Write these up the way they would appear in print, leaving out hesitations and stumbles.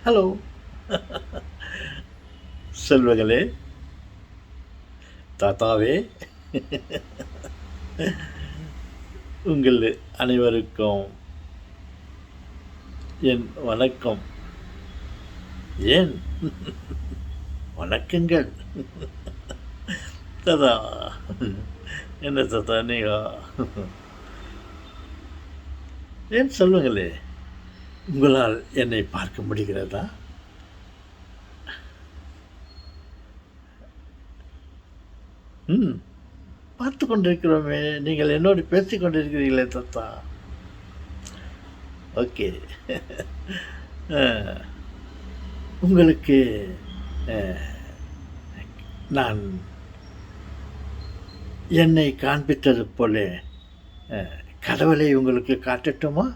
Hello செல்வங்களே, தாத்தாவே, உங்கள் அனைவருக்கும் என் வணக்கம். ஏன் வணக்கங்கள். தாத்தா, என்ன தாத்தா நீங்கள் ஏன் சொல்லுங்களே, உங்களால் என்னை பார்க்க முடிகிறதா? பார்த்து கொண்டிருக்கிறோமே, நீங்கள் என்னோடு பேசி கொண்டிருக்கிறீர்களே தாத்தா. ஓகே. உங்களுக்கு நான் என்னை காண்பித்தது போல கடவுளை உங்களுக்கு காட்டட்டுமா?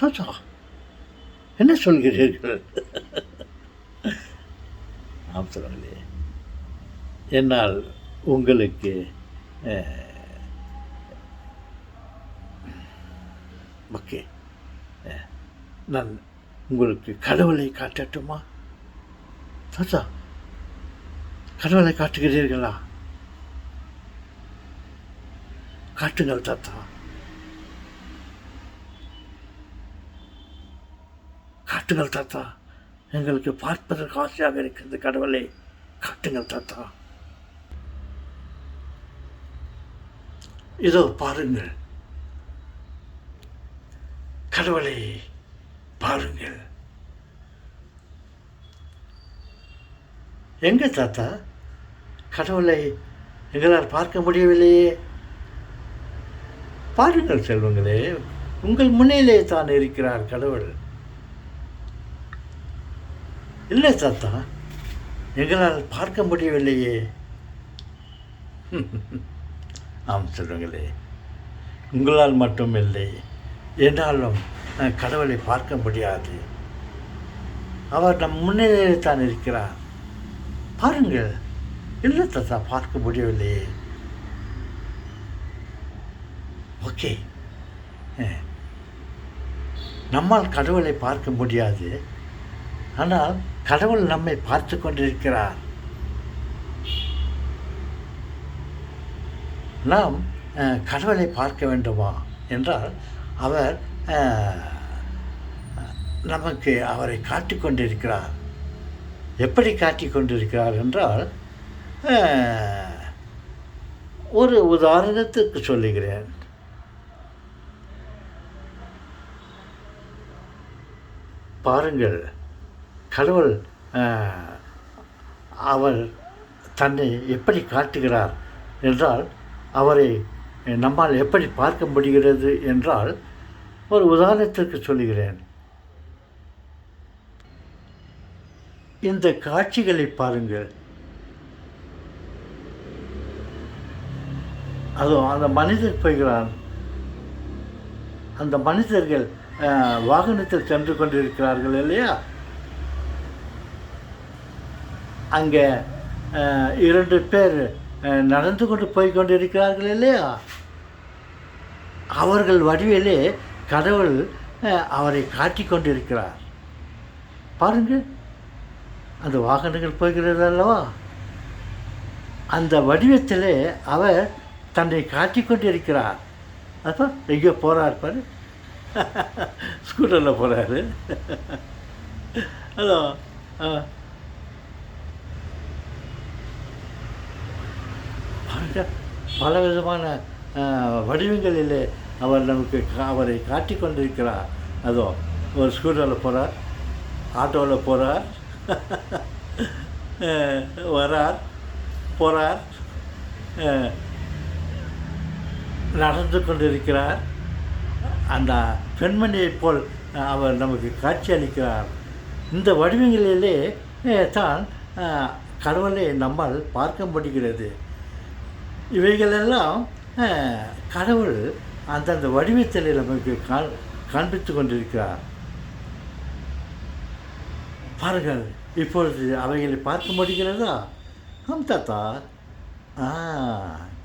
தாத்தா, என்ன சொல்கிறீர்கள்? ஆம் சொல்லுங்களே, என்னால் உங்களுக்கு ஓகே, நான் உங்களுக்கு கடவுளை காட்டட்டுமா? தாத்தா, கடவுளை காட்டுகிறீர்களா? காட்டுங்கள் தாத்தா, காட்டுங்கள் தாத்தா. எங்களுக்கு பார்ப்பதற்கு ஆசையாக இருக்கிறது. கடவுளை காட்டுங்கள் தாத்தா. இதோ பாருங்கள், கடவுளை பாருங்கள். எங்க தாத்தா? கடவுளை எங்களால் பார்க்க முடியவில்லையே. பாருங்கள் செல்வங்களே, உங்கள் முன்னிலே தான் இருக்கிறார் கடவுள். இல்லை தாத்தா, எங்களால் பார்க்க முடியவில்லையே. ஆம் செல்வங்களே, உங்களால் மட்டும் இல்லை, என்னாலும் கடவுளை பார்க்க முடியாது. அவர் நம் முன்னிலையில் தான் இருக்கிறார். பாருங்கள். இல்லை தாத்தா, பார்க்க முடியவில்லையே. ஓகே, நம்மால் கடவுளை பார்க்க முடியாது, ஆனால் கடவுள் நம்மை பார்த்து கொண்டிருக்கிறார். நாம் கடவுளை பார்க்க வேண்டுமா என்றால், அவர் நமக்கு அவரை காட்டிக் கொண்டிருக்கிறார். எப்படி காட்டிக் கொண்டிருக்கிறார் என்றால், ஒரு உதாரணத்துக்கு சொல்லுகிறேன். பாருங்கள், கடவுள் அவர் தன்னை எப்படி காட்டுகிறார் என்றால், அவரை நம்மால் எப்படி பார்க்க முடிகிறது என்றால், ஒரு உதாரணத்திற்கு சொல்லுகிறேன். இந்த காட்சிகளை பாருங்கள். அதுவும் அந்த மனிதர் போகிறான். அந்த மனிதர்கள் வாகனத்தில் சென்று கொண்டிருக்கிறார்கள் இல்லையா? அங்கே 2 பேர் நடந்து கொண்டு போய் கொண்டிருக்கிறார்கள் இல்லையா? அவர்கள் வடிவிலே கடவுள் அவரை காட்டிக் கொண்டிருக்கிறார். பாருங்கள், அந்த வாகனங்கள் போகிறது அல்லவா? அந்த வடிவத்திலே அவர் தன்னை காட்டிக் கொண்டிருக்கிறார். அப்போ எங்கேயோ போகிறார் பாரு, ஸ்கூட்டரில் போகிறாரு. ஹலோ, பல விதமான வடிவங்களிலே அவர் நமக்கு அவரை காட்டிக் கொண்டிருக்கிறார். அதோ ஒரு ஸ்கூட்டரில் போகிறார், ஆட்டோவில் போகிறார், வரார், போகிறார், நடந்து கொண்டிருக்கிறார். அந்த பெண்மணியைப் போல் அவர் நமக்கு காட்சி அளிக்கிறார். இந்த வடிவங்களிலே தான் கடவுளை நம்மால் பார்க்க முடிகிறது. இவைகளெல்லாம் கடவுள் அந்தந்த வடிவத்தில் நமக்கு காண்பித்து கொண்டிருக்கிறார். பாருங்கள், இப்பொழுது அவைகளை பார்க்க முடிகிறதா? ஆம் தாத்தா,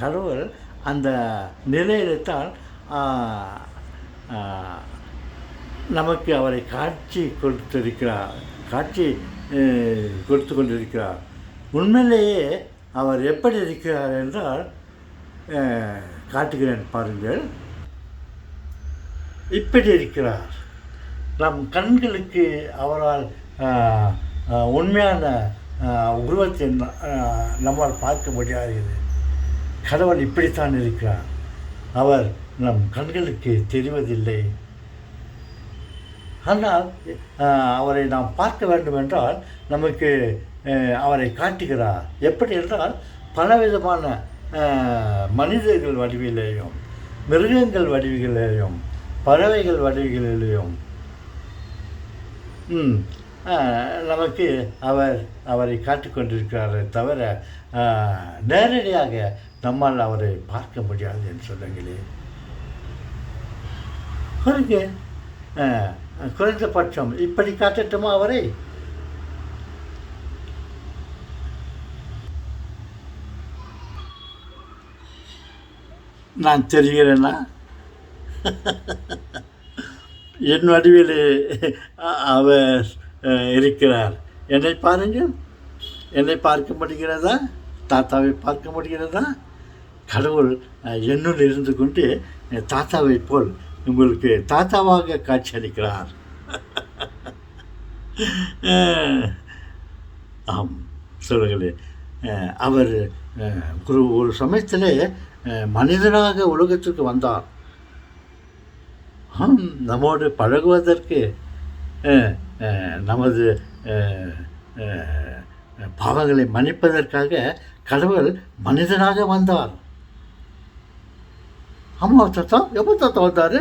கடவுள் அந்த நிலையில்தான் நமக்கு அவரை காட்சி கொடுத்து கொண்டிருக்கிறார். உண்மையிலேயே அவர் எப்படி இருக்கிறார் என்றால் காட்டுகிறேன் பாருங்கள். இப்படி இருக்கிறார். நம் கண்களுக்கு அவரால் உண்மையான உருவத்தை நம்மால் பார்க்க முடியாது. கடவுள் இப்படித்தான் இருக்கிறார். அவர் நம் கண்களுக்கு தெரிவதில்லை. ஆனால் அவரை நாம் பார்க்க வேண்டும் என்றால் நமக்கு அவரை காட்டுகிறார். எப்படி என்றால் பலவிதமான மனிதர்கள் வடிவிலேயும், மிருகங்கள் வடிவிலேயும், பறவைகள் வடிவிலேயும் நமக்கு அவரை காட்டிக்கொண்டிருக்கிறாரே தவிர நேரடியாக நம்மால் அவரை பார்க்க முடியாது என்று சொல்லுங்களேன். குறைந்தபட்சம் இப்படி காட்டட்டுமா அவரை? நான் தெரிகிறேன்னா என் வடிவிலே அவர் இருக்கிறார். என்னை பாருங்கள். என்னை பார்க்க முடிகிறதா? தாத்தாவை பார்க்க முடிகிறதா? கடவுள் என்னுள் இருந்து கொண்டு தாத்தாவை போல் உங்களுக்கு தாத்தாவாக காட்சியளிக்கிறார். ஆம், சொல்லுங்களே. அவர் ஒரு சமயத்தில் மனிதனாக உலகத்திற்கு வந்தார். நம்மோடு பழகுவதற்கு, நமது பாவங்களை மன்னிப்பதற்காக கடவுள் மனிதனாக வந்தார். ஆமாம் தாத்தா. எப்போ தாத்தா வந்தார்?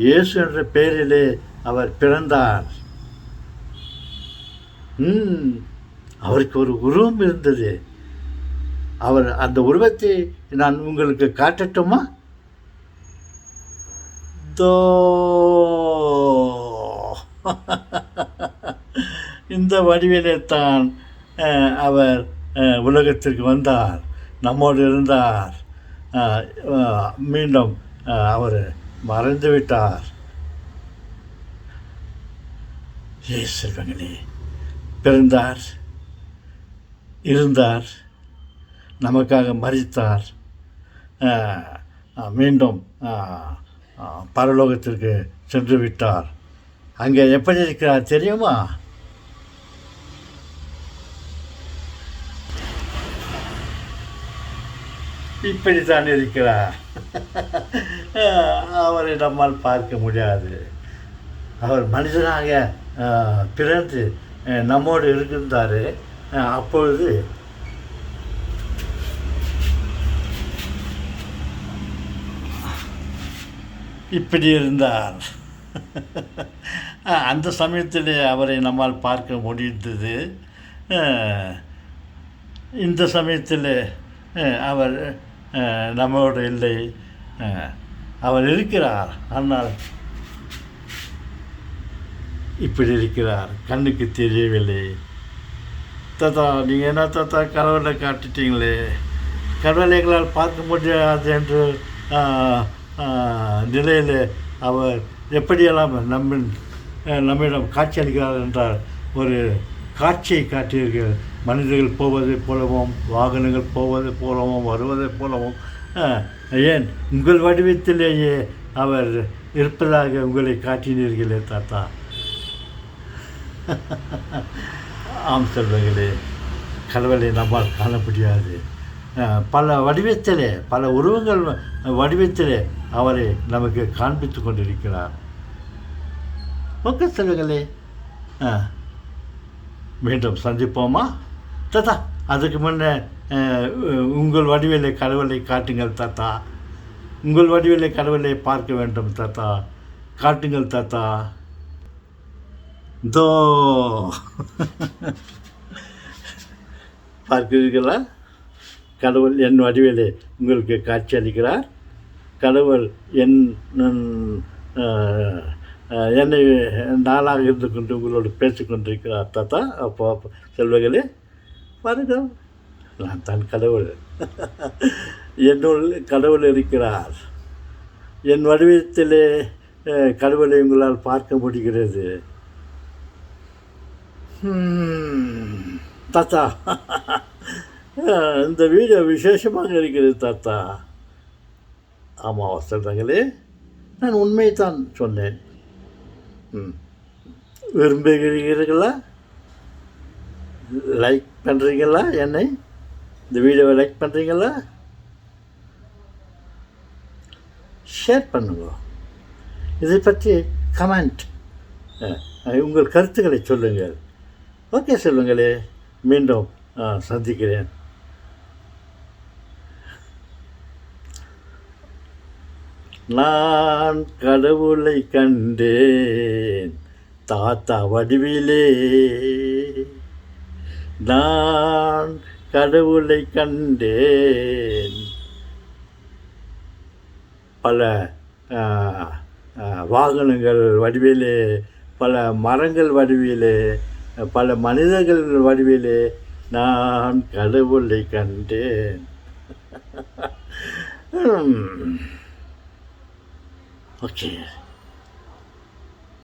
இயேசு என்ற பெயரிலே அவர் பிறந்தார். அவருக்கு ஒரு உருவம் இருந்தது. அவர் அந்த உருவத்தை நான் உங்களுக்கு காட்டட்டுமா? இந்த வடிவிலே தான் அவர் உலகத்திற்கு வந்தார், நம்மோடு இருந்தார். மீண்டும் அவர் மறைந்து விட்டார். செல்வங்களே, பிறந்தார், இருந்தார், நமக்காக மரித்தார், மீண்டும் பரலோகத்திற்கு சென்று விட்டார். அங்கே எப்படி இருக்கிறார் தெரியுமா? இப்படித்தான் இருக்கிறார். அவரை நம்மால் பார்க்க முடியாது. அவர் மனிதனாக பிறந்து நம்மோடு இருக்கின்றார். அப்பொழுது இப்படி இருந்தார். அந்த சமயத்தில் அவரை நம்மால் பார்க்க முடிந்தது. இந்த சமயத்தில் அவர் நம்மோடு இல்லை. அவர் இருக்கிறார், ஆனால் இப்படி இருக்கிறார், கண்ணுக்கு தெரியவில்லை. தாத்தா, நீங்கள் என்ன தாத்தா கடவுளை காட்டிட்டீங்களே, கடவுளை எங்களால் பார்க்க முடியாது என்று நிலையில் அவர் எப்படியெல்லாம் நம்மிடம் காட்சி அளிக்கிறார் என்றால், ஒரு காட்சியை காட்டியீர்கள். மனிதர்கள் போவதை போலவும், வாகனங்கள் போவதை போலவும், வருவதை போலவும், ஏன் உங்கள் வடிவத்திலேயே அவர் இருப்பதாக உங்களை காட்டினீர்களே தாத்தா. ஆம் செல்வங்களே, கடவுளை நம்மால் காண முடியாது. பல வடிவத்திலே, பல உருவங்கள் வடிவத்திலே அவரை நமக்கு காண்பித்து கொண்டிருக்கிறார். ஓகே செல்வங்களே, மீண்டும் சந்திப்போமா தாத்தா? அதுக்கு முன்னே உங்கள் வடிவிலே கடவுளை காட்டுங்கள் தாத்தா. உங்கள் வடிவிலே கடவுளை பார்க்க வேண்டும் தாத்தா. காட்டுங்கள் தாத்தா. தோ பார்க்கிறீர்களா? கடவுள் என் வடிவிலே உங்களுக்கு காட்சி அளிக்கிறார். கடவுள் என்னை நாளாக இருந்து கொண்டு உங்களோடு பேசிக்கொண்டிருக்கிறார் தாத்தா. அப்போ செல்வங்களே, பாருங்க, நான் தான் கடவுள். என்னுள் கடவுள் இருக்கிறார். என் வடிவத்திலே கடவுளை உங்களால் பார்க்க முடிகிறது. தாத்தா, இந்த வீடியோ விசேஷமாக இருக்கிறது தாத்தா. ஆமாம் சொல்கிறாங்களே, நான் உண்மையைத்தான் சொன்னேன். விரும்புகிறீர்களா? லைக் பண்ணுறீங்களா? என்னை இந்த வீடியோவை லைக் பண்ணுறீங்களா? ஷேர் பண்ணுங்க. இதை பற்றி கமெண்ட், உங்கள் கருத்துக்களை சொல்லுங்கள். ஓகே சொல்லுங்களே, மீண்டும் சந்திக்கிறேன். நான் கடவுளை கண்டேன் தாத்தா வடிவிலே, நான் கடவுளை கண்டேன். பல வாகனங்கள் வடிவிலே, பல மரங்கள் வடிவிலே, பல மனிதர்கள் வடிவிலே நான் கடவுளை கண்டேன். ஓகே.